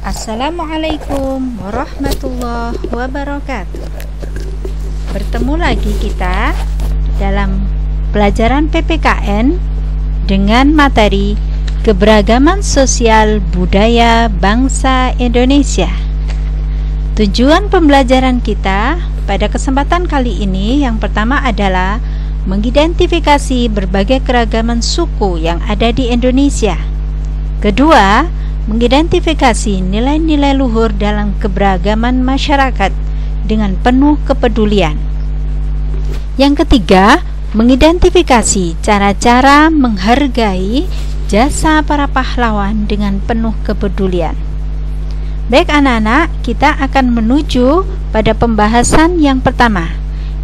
Assalamualaikum warahmatullahi wabarakatuh. Bertemu lagi kita dalam pelajaran PPKN dengan materi keberagaman sosial budaya bangsa Indonesia. Tujuan pembelajaran kita pada kesempatan kali ini yang pertama adalah mengidentifikasi berbagai keragaman suku yang ada di Indonesia. Kedua, mengidentifikasi nilai-nilai luhur dalam keberagaman masyarakat dengan penuh kepedulian. Yang ketiga, mengidentifikasi cara-cara menghargai jasa para pahlawan dengan penuh kepedulian. Baik anak-anak, kita akan menuju pada pembahasan yang pertama,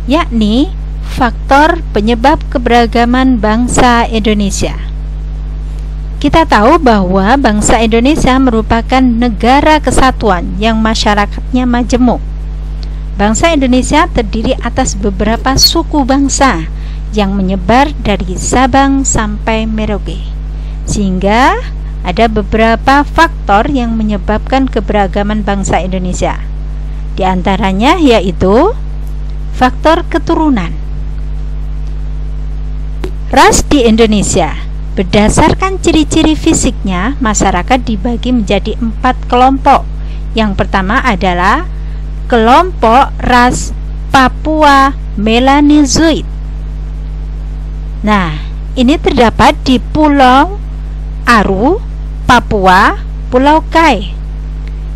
yakni faktor penyebab keberagaman bangsa Indonesia. Kita tahu bahwa bangsa Indonesia merupakan negara kesatuan yang masyarakatnya majemuk. Bangsa Indonesia terdiri atas beberapa suku bangsa yang menyebar dari Sabang sampai Merauke, sehingga ada beberapa faktor yang menyebabkan keberagaman bangsa Indonesia. Di antaranya yaitu faktor keturunan. Ras di Indonesia. Berdasarkan ciri-ciri fisiknya, masyarakat dibagi menjadi 4 kelompok. Yang pertama adalah kelompok ras Papua Melanezoid. Nah, ini terdapat di Pulau Aru, Papua, Pulau Kai.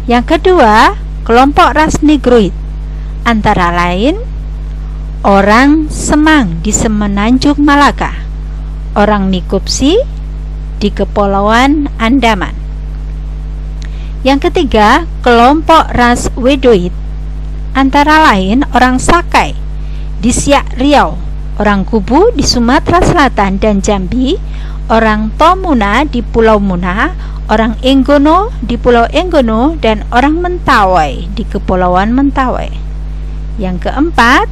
Yang kedua, kelompok ras Negroid, antara lain orang Semang di Semenanjung Malaka, orang Nikupsi di Kepulauan Andaman. Yang ketiga, kelompok ras Wedoid, antara lain orang Sakai di Siak Riau, orang Kubu di Sumatera Selatan dan Jambi, orang Tomuna di Pulau Muna, orang Enggono di Pulau Enggono, dan orang Mentawai di Kepulauan Mentawai. Yang keempat,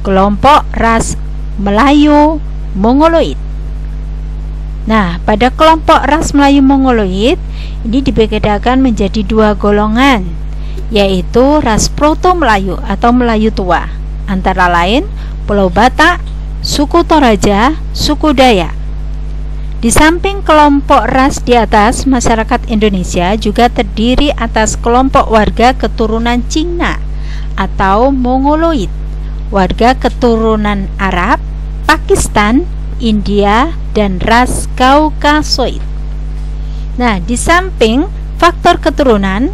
kelompok ras Melayu Mongoloid. Nah, pada kelompok ras Melayu Mongoloid ini dibedakan menjadi 2 golongan, yaitu ras Proto Melayu atau Melayu tua, antara lain Pulau Batak, suku Toraja, suku Dayak. Di samping kelompok ras di atas, masyarakat Indonesia juga terdiri atas kelompok warga keturunan Cina atau Mongoloid, warga keturunan Arab, Pakistan, India, dan ras Kaukasoid. Nah, di samping faktor keturunan,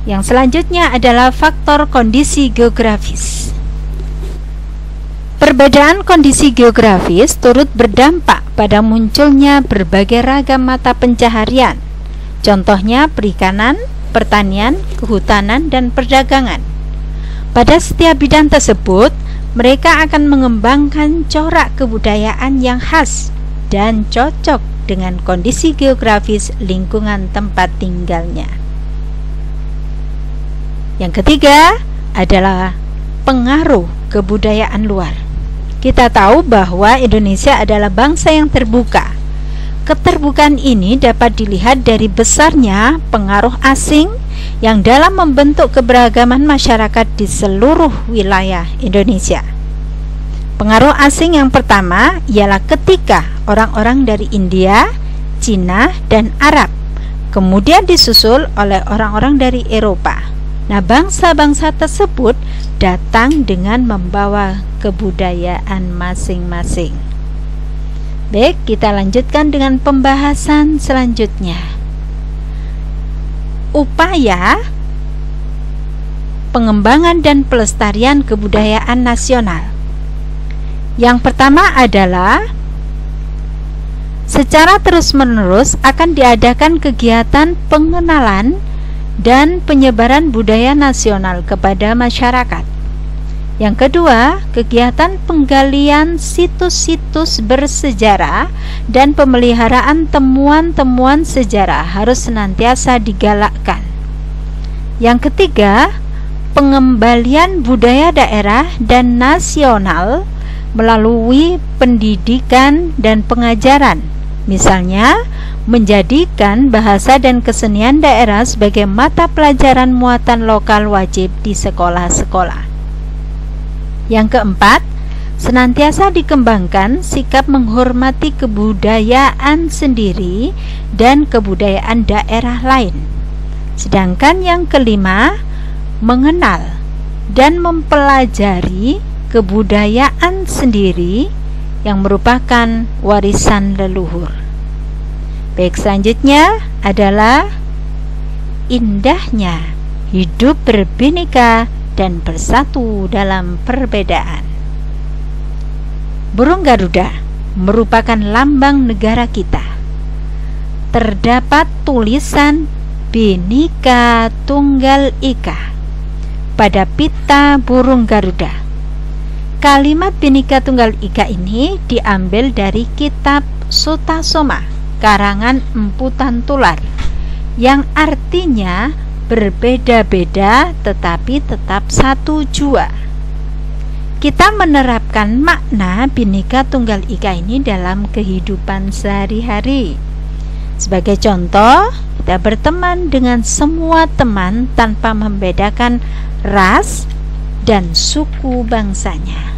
yang selanjutnya adalah faktor kondisi geografis. Perbedaan kondisi geografis turut berdampak pada munculnya berbagai ragam mata pencaharian. Contohnya perikanan, pertanian, kehutanan, dan perdagangan. Pada setiap bidang tersebut, mereka akan mengembangkan corak kebudayaan yang khas dan cocok dengan kondisi geografis lingkungan tempat tinggalnya. Yang ketiga adalah pengaruh kebudayaan luar. Kita tahu bahwa Indonesia adalah bangsa yang terbuka. Keterbukaan ini dapat dilihat dari besarnya pengaruh asing yang dalam membentuk keberagaman masyarakat di seluruh wilayah Indonesia. Pengaruh asing yang pertama ialah ketika orang-orang dari India, Cina, dan Arab, kemudian disusul oleh orang-orang dari Eropa. Nah, bangsa-bangsa tersebut datang dengan membawa kebudayaan masing-masing. Baik, kita lanjutkan dengan pembahasan selanjutnya. Upaya pengembangan dan pelestarian kebudayaan nasional. Yang pertama adalah secara terus-menerus akan diadakan kegiatan pengenalan dan penyebaran budaya nasional kepada masyarakat. Yang kedua, kegiatan penggalian situs-situs bersejarah dan pemeliharaan temuan-temuan sejarah harus senantiasa digalakkan. Yang ketiga, pengembalian budaya daerah dan nasional melalui pendidikan dan pengajaran Misalnya, menjadikan bahasa dan kesenian daerah sebagai mata pelajaran muatan lokal wajib di sekolah-sekolah. Yang keempat, senantiasa dikembangkan sikap menghormati kebudayaan sendiri dan kebudayaan daerah lain. Sedangkan yang kelima, mengenal dan mempelajari kebudayaan sendiri yang merupakan warisan leluhur. Baik, selanjutnya adalah indahnya hidup berbineka dan bersatu dalam perbedaan. Burung Garuda merupakan lambang negara kita. Terdapat tulisan Bhinneka Tunggal Ika pada pita burung Garuda. Kalimat Bhinneka Tunggal Ika ini diambil dari kitab Sutasoma karangan Empu Tantular, yang artinya berbeda-beda tetapi tetap satu jua. Kita menerapkan makna Bhinneka Tunggal Ika ini dalam kehidupan sehari-hari. Sebagai contoh, kita berteman dengan semua teman tanpa membedakan ras dan suku bangsanya.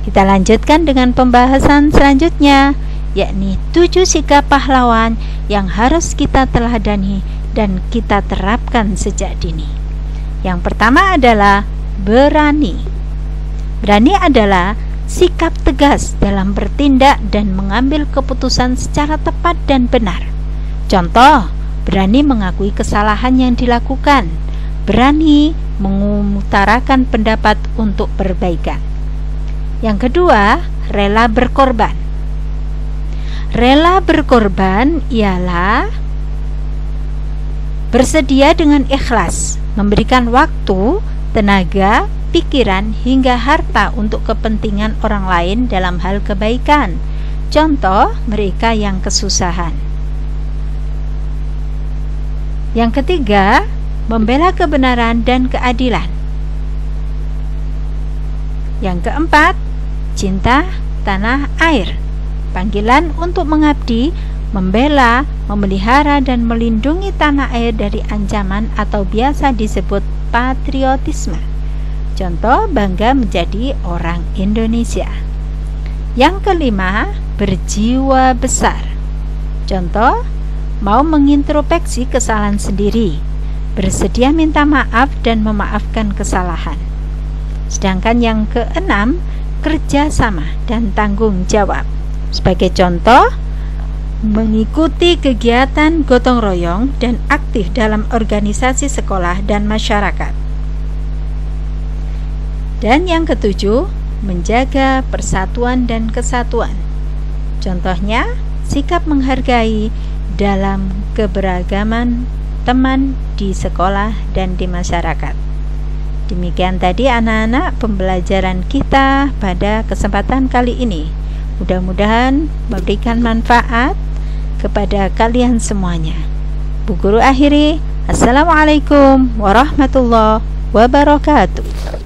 Kita lanjutkan dengan pembahasan selanjutnya, yakni 7 sikap pahlawan yang harus kita teladani dan kita terapkan sejak dini. Yang pertama adalah berani. Berani adalah sikap tegas dalam bertindak dan mengambil keputusan secara tepat dan benar. Contoh, berani mengakui kesalahan yang dilakukan, berani mengutarakan pendapat untuk perbaikan. Yang kedua, rela berkorban. Rela berkorban ialah bersedia dengan ikhlas memberikan waktu, tenaga, pikiran hingga harta untuk kepentingan orang lain dalam hal kebaikan. Contoh, mereka yang kesusahan. Yang ketiga, membela kebenaran dan keadilan. Yang keempat, cinta tanah air. Panggilan untuk mengabdi, membela, memelihara dan melindungi tanah air dari ancaman atau biasa disebut patriotisme. Contoh, bangga menjadi orang Indonesia. Yang kelima, berjiwa besar. Contoh, mau mengintrospeksi kesalahan sendiri, bersedia minta maaf dan memaafkan kesalahan. Sedangkan yang keenam, kerjasama dan tanggung jawab. Sebagai contoh, mengikuti kegiatan gotong royong dan aktif dalam organisasi sekolah dan masyarakat. Dan yang ketujuh, menjaga persatuan dan kesatuan. Contohnya, sikap menghargai dalam keberagaman teman di sekolah dan di masyarakat. Demikian tadi anak-anak pembelajaran kita pada kesempatan kali ini. Mudah-mudahan memberikan manfaat kepada kalian semuanya. Bu Guru akhiri, Assalamualaikum warahmatullahi wabarakatuh.